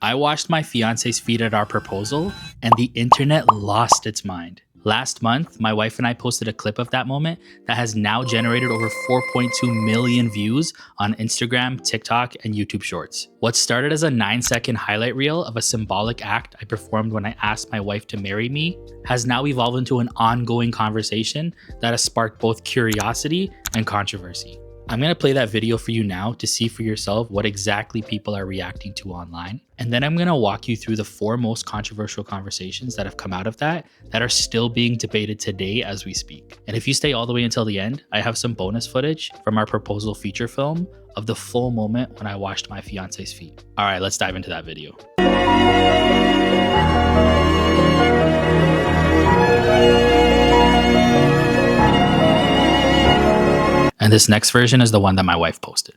I watched my fiance's feed at our proposal, and the internet lost its mind. Last month, my wife and I posted a clip of that moment that has now generated over 4.2 million views on Instagram, TikTok, and YouTube Shorts. What started as a 9-second highlight reel of a symbolic act I performed when I asked my wife to marry me has now evolved into an ongoing conversation that has sparked both curiosity and controversy. I'm going to play that video for you now to see for yourself what exactly people are reacting to online. And then I'm going to walk you through the 4 most controversial conversations that have come out of that are still being debated today as we speak. And if you stay all the way until the end, I have some bonus footage from our proposal feature film of the full moment when I washed my fiance's feet. All right, let's dive into that video. And this next version is the one that my wife posted.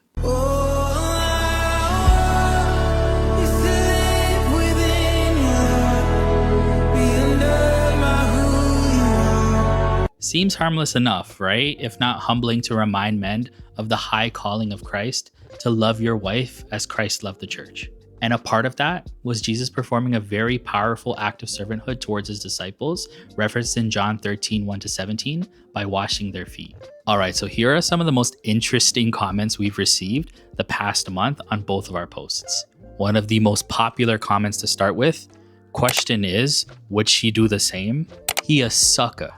Seems harmless enough, right? If not humbling to remind men of the high calling of Christ to love your wife as Christ loved the church. And a part of that was Jesus performing a very powerful act of servanthood towards his disciples, referenced in John 13, 1-17, by washing their feet. All right, so here are some of the most interesting comments we've received the past month on both of our posts. One of the most popular comments to start with, question is, would she do the same? He a sucker.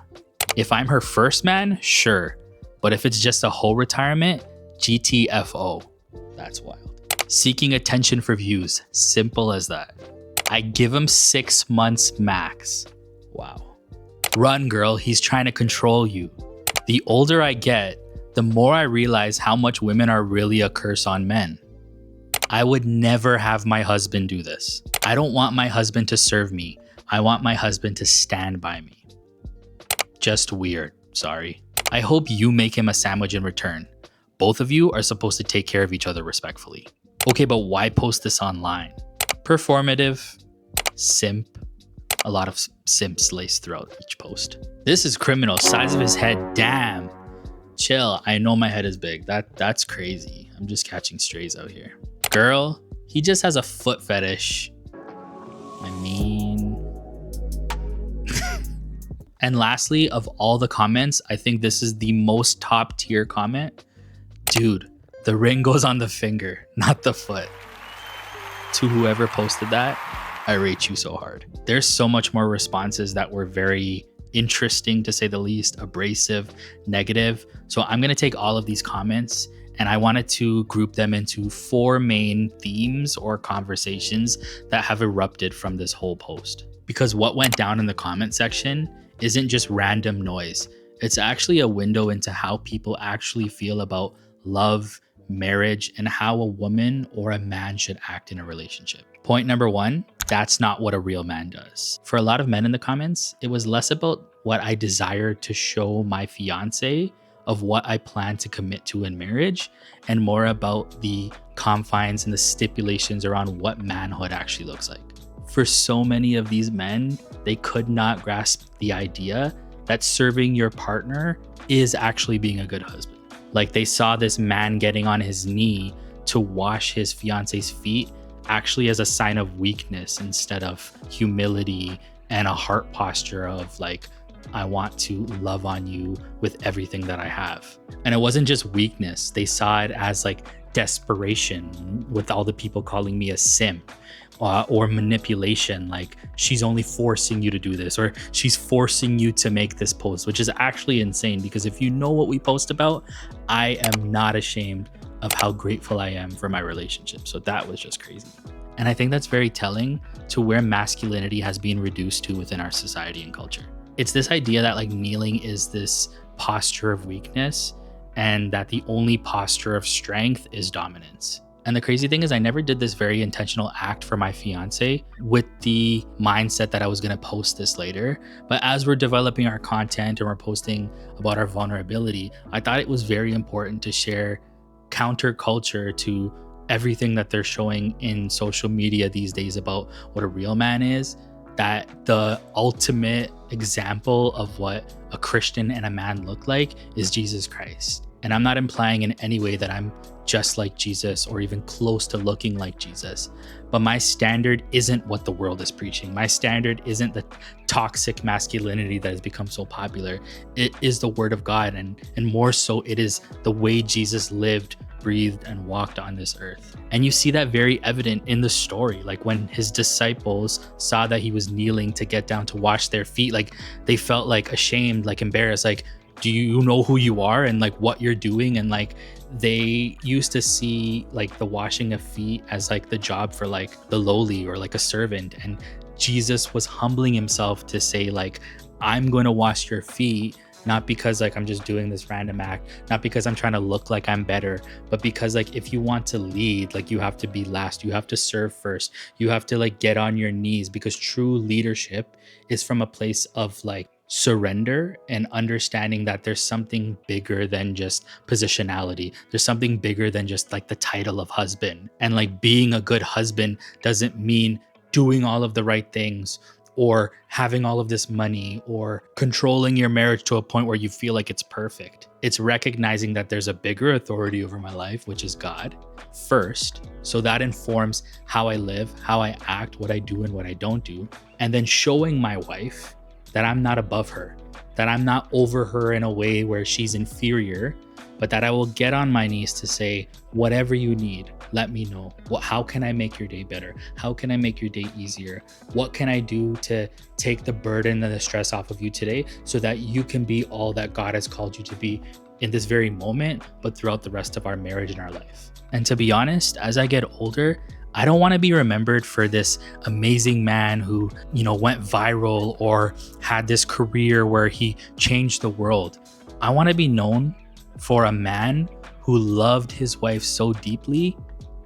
If I'm her first man, sure. But if it's just a whole retirement, GTFO. That's wild. Seeking attention for views. Simple as that. I give him 6 months max. Wow. Run, girl. He's trying to control you. The older I get, the more I realize how much women are really a curse on men. I would never have my husband do this. I don't want my husband to serve me. I want my husband to stand by me. Just weird. Sorry. I hope you make him a sandwich in return. Both of you are supposed to take care of each other respectfully. Okay, but why post this online? Performative, simp, a lot of simps laced throughout each post. This is criminal. Size of his head, damn. Chill, I know my head is big. That's crazy. I'm just catching strays out here. Girl, he just has a foot fetish. I mean... And lastly, of all the comments, I think this is the most top tier comment. Dude, the ring goes on the finger, not the foot. To whoever posted that, I rate you so hard. There's so much more responses that were very interesting, to say the least, abrasive, negative. So I'm going to take all of these comments and I wanted to group them into 4 main themes or conversations that have erupted from this whole post. Because what went down in the comment section isn't just random noise. It's actually a window into how people actually feel about love, marriage, and how a woman or a man should act in a relationship. Point number 1, that's not what a real man does. For a lot of men in the comments, it was less about what I desired to show my fiance of what I plan to commit to in marriage, and more about the confines and the stipulations around what manhood actually looks like. For so many of these men, they could not grasp the idea that serving your partner is actually being a good husband. Like, they saw this man getting on his knee to wash his fiance's feet actually as a sign of weakness instead of humility and a heart posture of like, I want to love on you with everything that I have. And it wasn't just weakness. They saw it as like desperation, with all the people calling me a simp. Or manipulation, like she's only forcing you to do this, or she's forcing you to make this post, which is actually insane, because if you know what we post about, I am not ashamed of how grateful I am for my relationship. So that was just crazy. And I think that's very telling to where masculinity has been reduced to within our society and culture. It's this idea that like kneeling is this posture of weakness, and that the only posture of strength is dominance. And the crazy thing is, I never did this very intentional act for my fiance with the mindset that I was going to post this later. But as we're developing our content and we're posting about our vulnerability, I thought it was very important to share counterculture to everything that they're showing in social media these days about what a real man is. That the ultimate example of what a Christian and a man look like is Jesus Christ. And I'm not implying in any way that I'm just like Jesus or even close to looking like Jesus. But my standard isn't what the world is preaching. My standard isn't the toxic masculinity that has become so popular. It is the word of God, and more so it is the way Jesus lived, breathed, and walked on this earth. And you see that very evident in the story. Like when his disciples saw that he was kneeling to get down to wash their feet, like they felt like ashamed, like embarrassed, like, do you know who you are and like what you're doing? And like they used to see like the washing of feet as like the job for like the lowly or like a servant. And Jesus was humbling himself to say like, I'm going to wash your feet, not because like I'm just doing this random act, not because I'm trying to look like I'm better, but because like if you want to lead, like you have to be last, you have to serve first, you have to like get on your knees, because true leadership is from a place of like surrender and understanding that there's something bigger than just positionality. There's something bigger than just like the title of husband. And like being a good husband doesn't mean doing all of the right things or having all of this money or controlling your marriage to a point where you feel like it's perfect. It's recognizing that there's a bigger authority over my life, which is God, first. So that informs how I live, how I act, what I do and what I don't do. And then showing my wife that I'm not above her, that I'm not over her in a way where she's inferior, but that I will get on my knees to say, whatever you need, let me know. How can I make your day better? How can I make your day easier? What can I do to take the burden and the stress off of you today so that you can be all that God has called you to be in this very moment, but throughout the rest of our marriage and our life? And to be honest, as I get older, I don't want to be remembered for this amazing man who, went viral or had this career where he changed the world. I want to be known for a man who loved his wife so deeply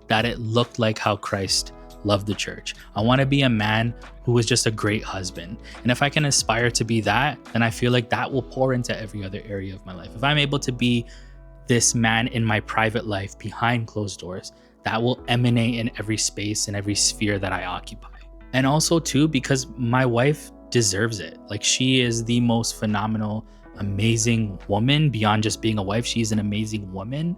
that it looked like how Christ loved the church. I want to be a man who was just a great husband. And if I can aspire to be that, then I feel like that will pour into every other area of my life. If I'm able to be this man in my private life behind closed doors, that will emanate in every space and every sphere that I occupy. And also too, because my wife deserves it. Like she is the most phenomenal, amazing woman. Beyond just being a wife, she's an amazing woman.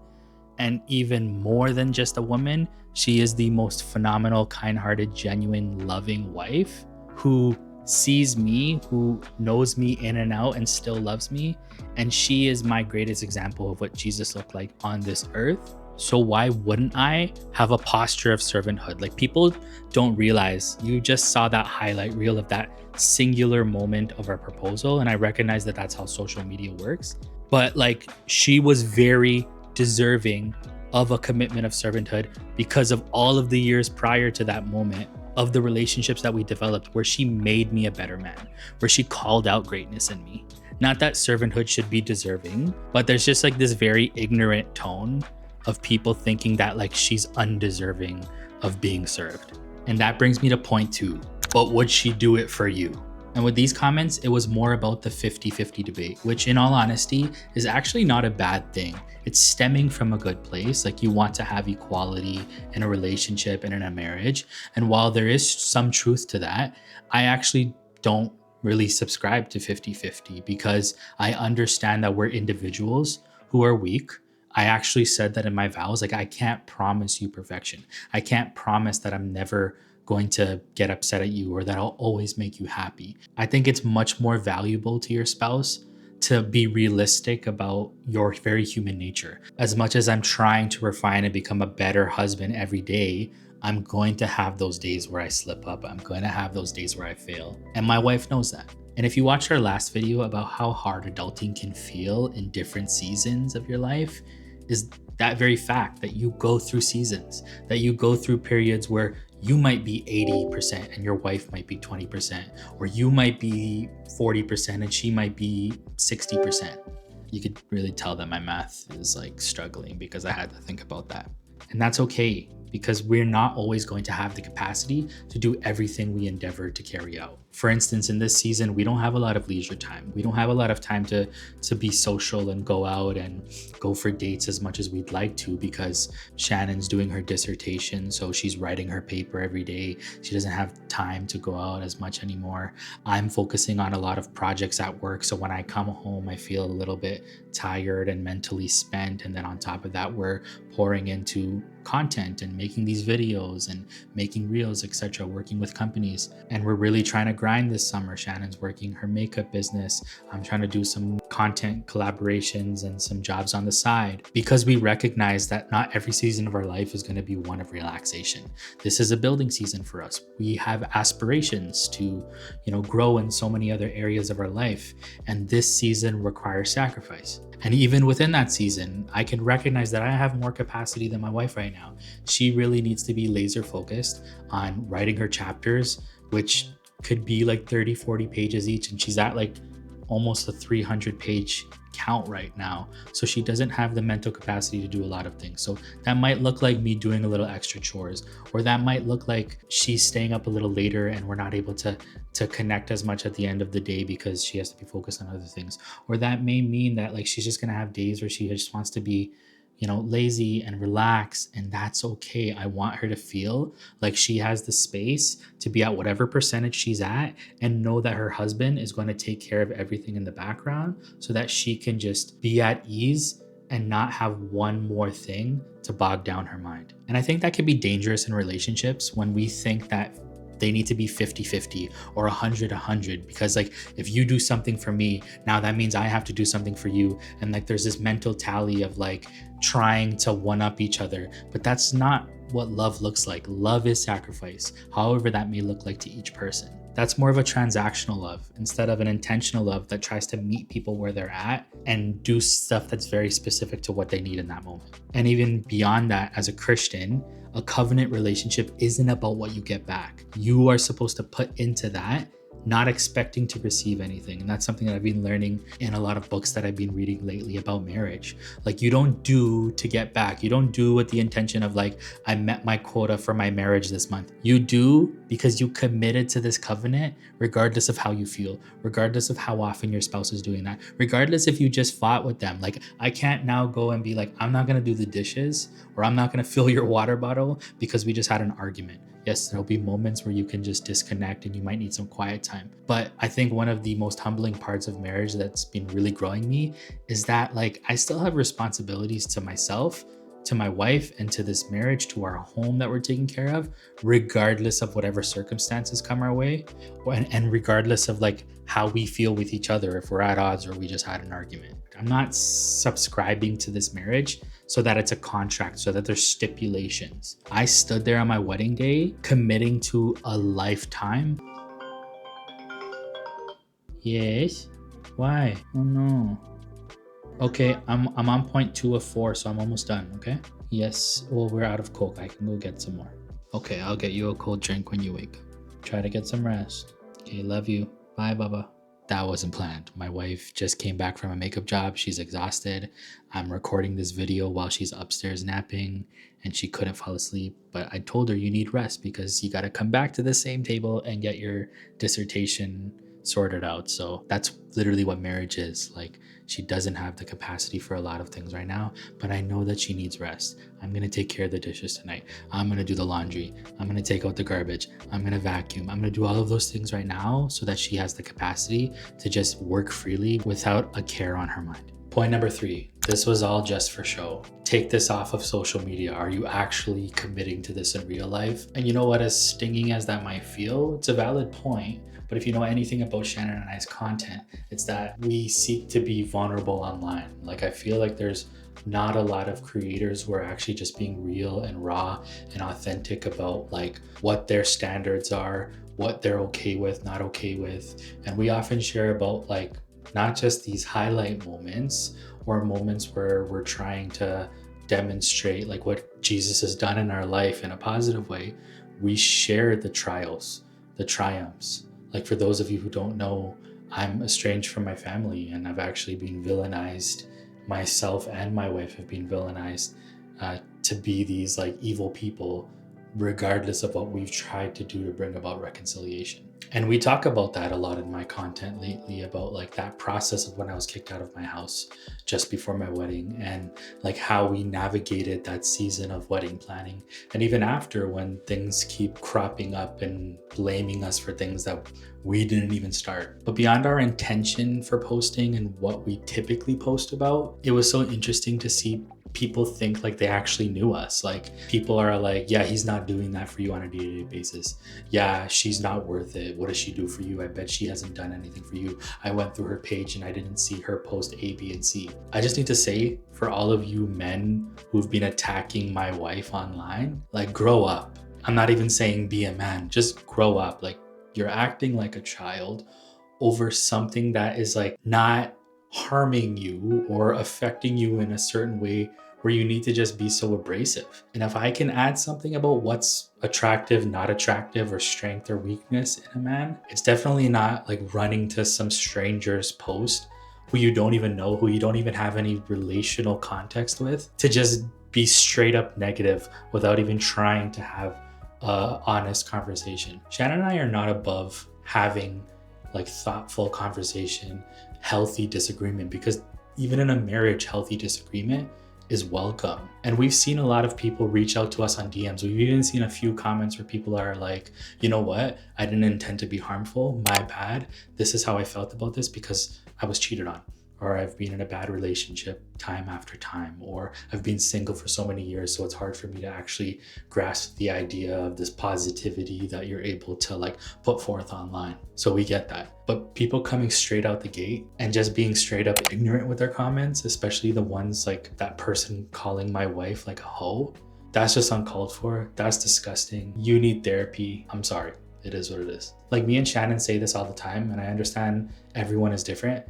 And even more than just a woman, she is the most phenomenal, kind-hearted, genuine, loving wife who sees me, who knows me in and out and still loves me. And she is my greatest example of what Jesus looked like on this earth. So why wouldn't I have a posture of servanthood? Like people don't realize, you just saw that highlight reel of that singular moment of our proposal. And I recognize that that's how social media works. But like she was very deserving of a commitment of servanthood because of all of the years prior to that moment of the relationships that we developed, where she made me a better man, where she called out greatness in me. Not that servanthood should be deserving, but there's just like this very ignorant tone of people thinking that like she's undeserving of being served. And that brings me to point 2. But would she do it for you? And with these comments, it was more about the 50-50 debate, which in all honesty is actually not a bad thing. It's stemming from a good place. Like you want to have equality in a relationship and in a marriage. And while there is some truth to that, I actually don't really subscribe to 50-50 because I understand that we're individuals who are weak. I actually said that in my vows, like I can't promise you perfection. I can't promise that I'm never going to get upset at you or that I'll always make you happy. I think it's much more valuable to your spouse to be realistic about your very human nature. As much as I'm trying to refine and become a better husband every day, I'm going to have those days where I slip up. I'm going to have those days where I fail. And my wife knows that. And if you watched our last video about how hard adulting can feel in different seasons of your life, is that very fact that you go through seasons, that you go through periods where you might be 80% and your wife might be 20%, or you might be 40% and she might be 60%. You could really tell that my math is like struggling because I had to think about that. And that's okay. because we're not always going to have the capacity to do everything we endeavor to carry out. For instance, in this season, we don't have a lot of leisure time. We don't have a lot of time to be social and go out and go for dates as much as we'd like to, because Shannon's doing her dissertation, so she's writing her paper every day. She doesn't have time to go out as much anymore. I'm focusing on a lot of projects at work, so when I come home, I feel a little bit tired and mentally spent. And then on top of that, we're pouring into content and making these videos and making reels, etc., working with companies. And we're really trying to grind this summer. Shannon's working her makeup business. I'm trying to do some content collaborations and some jobs on the side, because we recognize that not every season of our life is going to be one of relaxation. This is a building season for us. We have aspirations to, grow in so many other areas of our life. And this season requires sacrifice. And even within that season, I can recognize that I have more capacity than my wife right now. She really needs to be laser focused on writing her chapters, which could be like 30, 40 pages each. And she's at like almost a 300 page count right now. So she doesn't have the mental capacity to do a lot of things. So that might look like me doing a little extra chores, or that might look like she's staying up a little later and we're not able to connect as much at the end of the day because she has to be focused on other things. Or that may mean that like she's just going to have days where she just wants to be lazy and relax, and that's okay. I want her to feel like she has the space to be at whatever percentage she's at and know that her husband is going to take care of everything in the background so that she can just be at ease and not have one more thing to bog down her mind. And I think that can be dangerous in relationships when we think that they need to be 50-50 or 100-100, because like if you do something for me, now that means I have to do something for you. And like there's this mental tally of like trying to one up each other, but that's not what love looks like. Love is sacrifice, however that may look like to each person. That's more of a transactional love instead of an intentional love that tries to meet people where they're at and do stuff that's very specific to what they need in that moment. And even beyond that, as a Christian, a covenant relationship isn't about what you get back. You are supposed to put into that, not expecting to receive anything. And that's something that I've been learning in a lot of books that I've been reading lately about marriage. Like you don't do to get back. You don't do with the intention of like, I met my quota for my marriage this month. You do because you committed to this covenant, regardless of how you feel, regardless of how often your spouse is doing that, regardless if you just fought with them. Like I can't now go and be like, I'm not going to do the dishes, or I'm not going to fill your water bottle because we just had an argument. Yes, there'll be moments where you can just disconnect and you might need some quiet time. But I think one of the most humbling parts of marriage that's been really growing me is that like I still have responsibilities to myself, to my wife, and to this marriage, to our home that we're taking care of, regardless of whatever circumstances come our way, and regardless of like how we feel with each other, if we're at odds or we just had an argument. I'm not subscribing to this marriage so that it's a contract, so that there's stipulations. I stood there on my wedding day committing to a lifetime. Yes? Why? Oh no. Okay, I'm on point 2 of 4, so I'm almost done, okay? Yes, well, we're out of Coke. I can go get some more. Okay, I'll get you a cold drink when you wake up. Try to get some rest. Okay, love you. Bye, Baba. That wasn't planned. My wife just came back from a makeup job. She's exhausted. I'm recording this video while she's upstairs napping and she couldn't fall asleep. But I told her you need rest because you got to come back to the same table and get your dissertation sorted out. So that's literally what marriage is. Like she doesn't have the capacity for a lot of things right now, but I know that she needs rest. I'm going to take care of the dishes tonight. I'm going to do the laundry. I'm going to take out the garbage. I'm going to vacuum. I'm going to do all of those things right now so that she has the capacity to just work freely without a care on her mind. Point number 3, this was all just for show. Take this off of social media. Are you actually committing to this in real life? And you know what, as stinging as that might feel, it's a valid point. But if you know anything about Shannon and I's content, it's that we seek to be vulnerable online. Like I feel like there's not a lot of creators who are actually just being real and raw and authentic about like what their standards are, what they're okay with, not okay with. And we often share about like not just these highlight moments or moments where we're trying to demonstrate like what Jesus has done in our life in a positive way. We share the trials, the triumphs. Like for those of you who don't know, I'm estranged from my family and I've actually been villainized. Myself and my wife have been villainized to be these like evil people, regardless of what we've tried to do to bring about reconciliation. And we talk about that a lot in my content lately, about like that process of when I was kicked out of my house just before my wedding, and like how we navigated that season of wedding planning, and even after, when things keep cropping up and blaming us for things that we didn't even start. But beyond our intention for posting and what we typically post about, it was so interesting to see people think like they actually knew us. Like, people are like, yeah, he's not doing that for you on a day-to-day basis. Yeah, she's not worth it. What does she do for you? I bet she hasn't done anything for you. I went through her page and I didn't see her post A, B, and C. I just need to say, for all of you men who've been attacking my wife online, like, grow up. I'm not even saying be a man, just grow up. Like, you're acting like a child over something that is like not harming you or affecting you in a certain way where you need to just be so abrasive. And if I can add something about what's attractive, not attractive, or strength or weakness in a man, it's definitely not like running to some stranger's post who you don't even know, who you don't even have any relational context with, to just be straight up negative without even trying to have a honest conversation. Shannon and I are not above having like thoughtful conversation, healthy disagreement, because even in a marriage, healthy disagreement is welcome. And we've seen a lot of people reach out to us on DMs. We've even seen a few comments where people are like, you know what? I didn't intend to be harmful. My bad. This is how I felt about this because I was cheated on, or I've been in a bad relationship time after time, or I've been single for so many years, so it's hard for me to actually grasp the idea of this positivity that you're able to like put forth online. So we get that. But people coming straight out the gate and just being straight up ignorant with their comments, especially the ones like that person calling my wife like a hoe, that's just uncalled for. That's disgusting. You need therapy. I'm sorry. It is what it is. Like, me and Shannon say this all the time, and I understand everyone is different,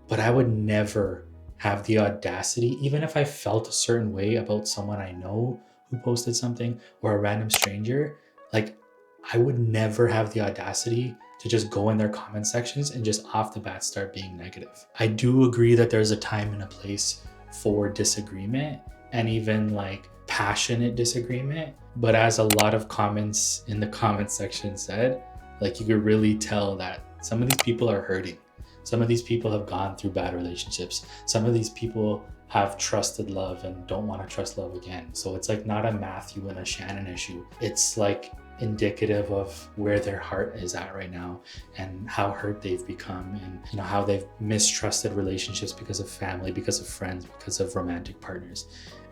but I would never have the audacity, even if I felt a certain way about someone I know who posted something, or a random stranger, like, I would never have the audacity to just go in their comment sections and just off the bat start being negative. I do agree that there's a time and a place for disagreement, and even like passionate disagreement. But as a lot of comments in the comment section said, like, you could really tell that some of these people are hurting. Some of these people have gone through bad relationships. Some of these people have trusted love and don't want to trust love again. So it's like not a Matthew and a Shannon issue. It's like indicative of where their heart is at right now, and how hurt they've become, and you know, how they've mistrusted relationships because of family, because of friends, because of romantic partners.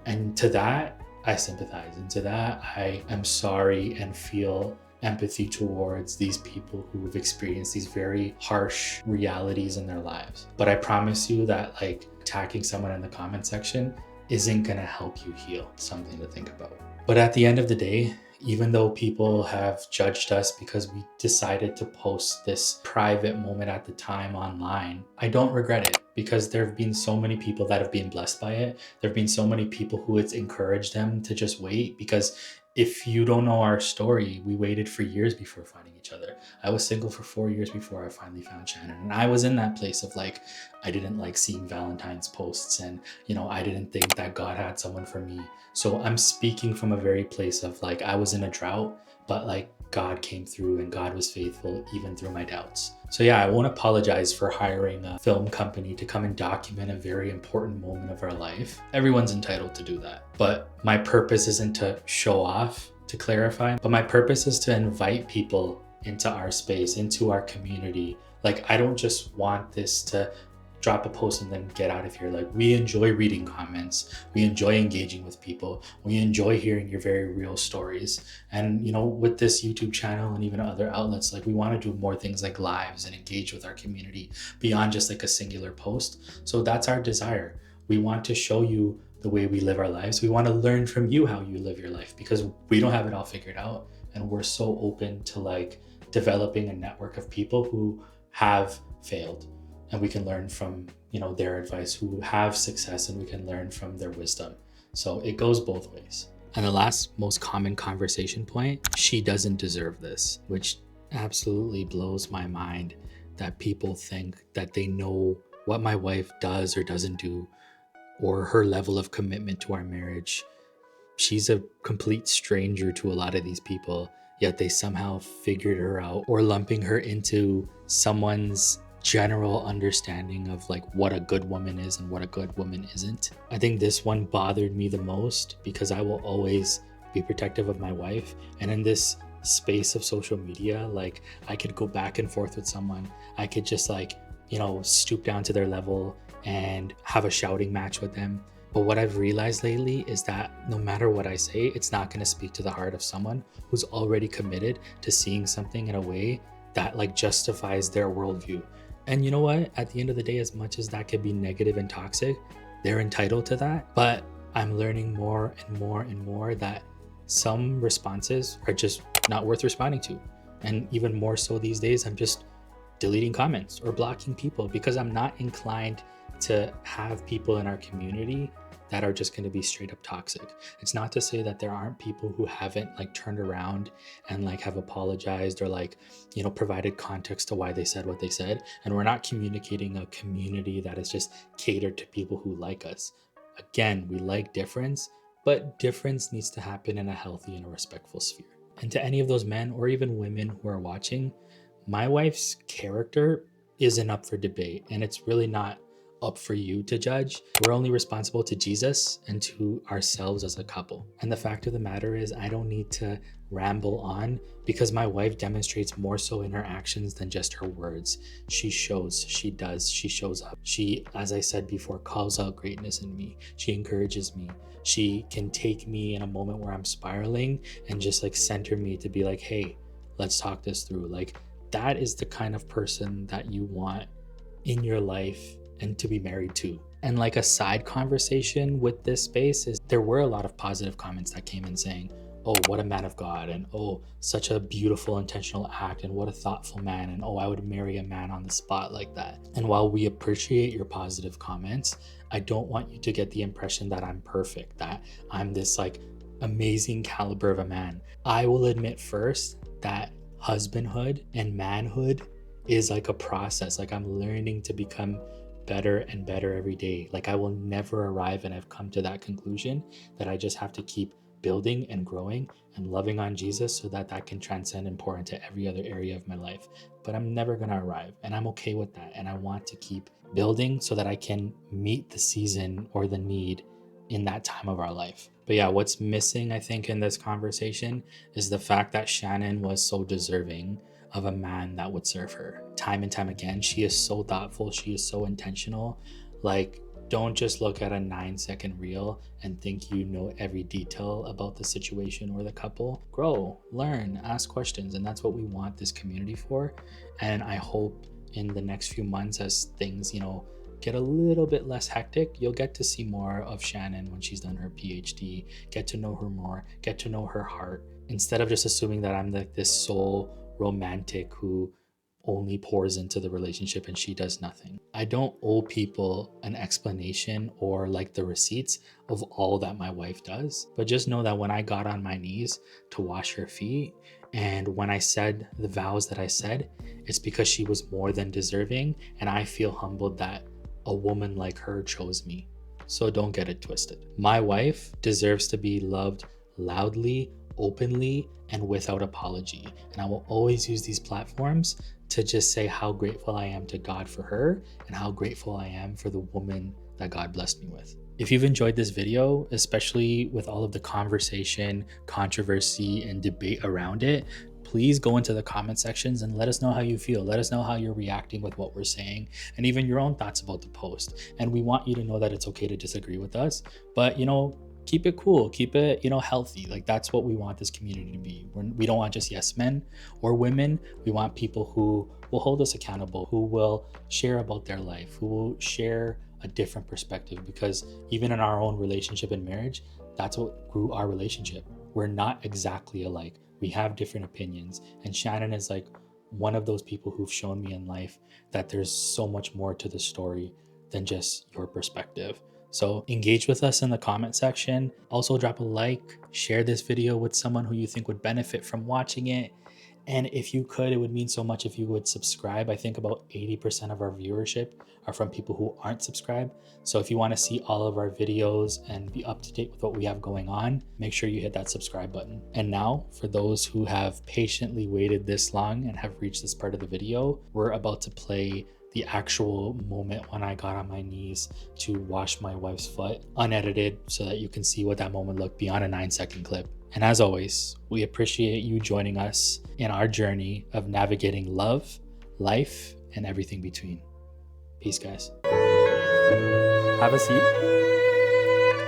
And to that, I sympathize. And to that, I am sorry and feel empathy towards these people who have experienced these very harsh realities in their lives. But I promise you that like attacking someone in the comment section isn't gonna help you heal. Something to think about. But at the end of the day, even though people have judged us because we decided to post this private moment at the time online, I don't regret it, because there have been so many people that have been blessed by it. There have been so many people who it's encouraged them to just wait, because if you don't know our story, we waited for years before finding each other. I was single for 4 years before I finally found Shannon. And I was in that place of like, I didn't like seeing Valentine's posts, and, you know, I didn't think that God had someone for me. So I'm speaking from a very place of like, I was in a drought, but like God came through and God was faithful even through my doubts. So yeah, I won't apologize for hiring a film company to come and document a very important moment of our life. Everyone's entitled to do that. But my purpose isn't to show off, to clarify, but my purpose is to invite people into our space, into our community. Like, I don't just want this to drop a post and then get out of here. Like, we enjoy reading comments. We enjoy engaging with people. We enjoy hearing your very real stories. And, you know, with this YouTube channel and even other outlets, like, we want to do more things like lives and engage with our community beyond just like a singular post. So that's our desire. We want to show you the way we live our lives. We want to learn from you how you live your life, because we don't have it all figured out. And we're so open to like developing a network of people who have failed, and we can learn from, you know, their advice, who have success, and we can learn from their wisdom. So it goes both ways. And the last most common conversation point, she doesn't deserve this, which absolutely blows my mind, that people think that they know what my wife does or doesn't do, or her level of commitment to our marriage, she's a complete stranger to a lot of these people, yet they somehow figured her out, or lumping her into someone's general understanding of like what a good woman is and what a good woman isn't. I think this one bothered me the most because I will always be protective of my wife, and in this space of social media, like I could go back and forth with someone. I could just like, stoop down to their level and have a shouting match with them. But what I've realized lately is that no matter what I say, it's not going to speak to the heart of someone who's already committed to seeing something in a way that like justifies their worldview. And you know what? At the end of the day, as much as that could be negative and toxic, they're entitled to that. But I'm learning more and more and more that some responses are just not worth responding to. And even more so these days, I'm just deleting comments or blocking people because I'm not inclined to have people in our community that are just going to be straight up toxic. It's not to say that there aren't people who haven't like turned around and like have apologized or like, provided context to why they said what they said. And we're not communicating a community that is just catered to people who like us. Again, we like difference, but difference needs to happen in a healthy and a respectful sphere. And to any of those men or even women who are watching, my wife's character isn't up for debate, and it's really not up for you to judge. We're only responsible to Jesus and to ourselves as a couple. And the fact of the matter is, I don't need to ramble on because my wife demonstrates more so in her actions than just her words. She shows, she does, she shows up. She, as I said before, calls out greatness in me. She encourages me. She can take me in a moment where I'm spiraling and just like center me to be like, hey, let's talk this through. Like, that is the kind of person that you want in your life and to be married to. And like a side conversation with this space is there were a lot of positive comments that came in saying, oh, what a man of God, and oh, such a beautiful intentional act, and what a thoughtful man, and oh, I would marry a man on the spot like that. And while we appreciate your positive comments, I don't want you to get the impression that I'm perfect, that I'm this like amazing caliber of a man. I will admit first that husbandhood and manhood is like a process. Like, I'm learning to become better and better every day. Like, I will never arrive, and I've come to that conclusion that I just have to keep building and growing and loving on Jesus so that that can transcend and pour into every other area of my life. But I'm never going to arrive, and I'm okay with that. And I want to keep building so that I can meet the season or the need in that time of our life. But yeah, what's missing, I think, in this conversation is the fact that Shannon was so deserving of a man that would serve her. Time and time again, she is so thoughtful. She is so intentional. Like, don't just look at a 9-second reel and think you know every detail about the situation or the couple. Grow, learn, ask questions. And that's what we want this community for. And I hope in the next few months, as things, get a little bit less hectic, you'll get to see more of Shannon when she's done her PhD, get to know her more, get to know her heart, instead of just assuming that I'm like this sole romantic who only pours into the relationship and she does nothing. I don't owe people an explanation or like the receipts of all that my wife does, but just know that when I got on my knees to wash her feet and when I said the vows that I said, it's because she was more than deserving, and I feel humbled that a woman like her chose me. So don't get it twisted. My wife deserves to be loved loudly, openly, and without apology. And I will always use these platforms to just say how grateful I am to God for her and how grateful I am for the woman that God blessed me with. If you've enjoyed this video, especially with all of the conversation, controversy, and debate around it, please go into the comment sections and let us know how you feel. Let us know how you're reacting with what we're saying and even your own thoughts about the post. And we want you to know that it's okay to disagree with us, but keep it cool, keep it, healthy. Like, that's what we want this community to be. We don't want just yes men or women. We want people who will hold us accountable, who will share about their life, who will share a different perspective, because even in our own relationship and marriage, that's what grew our relationship. We're not exactly alike. We have different opinions. And Shannon is like one of those people who've shown me in life that there's so much more to the story than just your perspective. So engage with us in the comment section. Also drop a like, share this video with someone who you think would benefit from watching it. And if you could, it would mean so much if you would subscribe. I think about 80% of our viewership are from people who aren't subscribed. So if you want to see all of our videos and be up to date with what we have going on, make sure you hit that subscribe button. And now, for those who have patiently waited this long and have reached this part of the video, we're about to play the actual moment when I got on my knees to wash my wife's foot, unedited, so that you can see what that moment looked beyond a 9-second clip. And as always, we appreciate you joining us in our journey of navigating love, life, and everything between. Peace, guys. Have a seat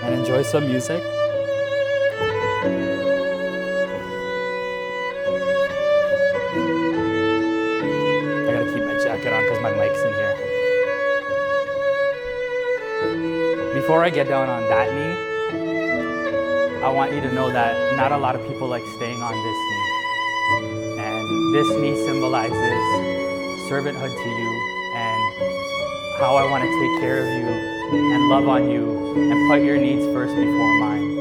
and enjoy some music. I gotta keep my jacket on because my mic's in here. Before I get down on that knee, I want you to know that not a lot of people like staying on this knee. And this knee symbolizes servanthood to you and how I want to take care of you and love on you and put your needs first before mine.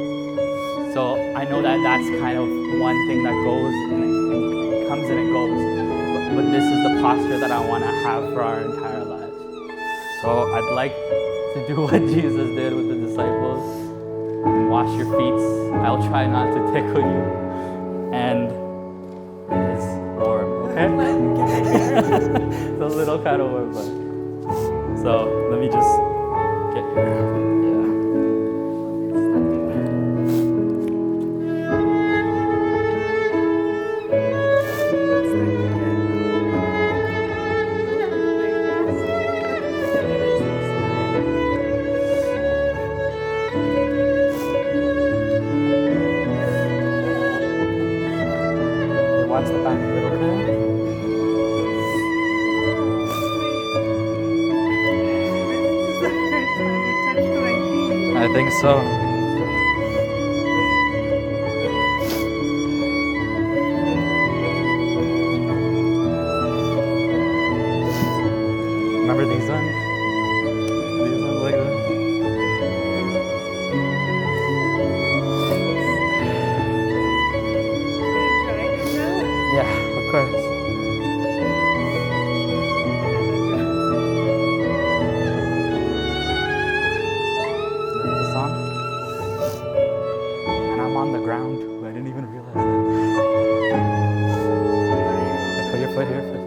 So I know that that's kind of one thing that goes and it comes and it goes. But this is the posture that I want to have for our entire lives. So I'd like to do what Jesus did with the disciples and wash your feet. I'll try not to tickle you. And it's warm, okay? It's a little kind of warm, but. So let me just get your, watch the back a little bit. I think so. Remember these ones? These ones like this? Yeah, of course. The song? And I'm on the ground. I didn't even realize that. Put your foot here.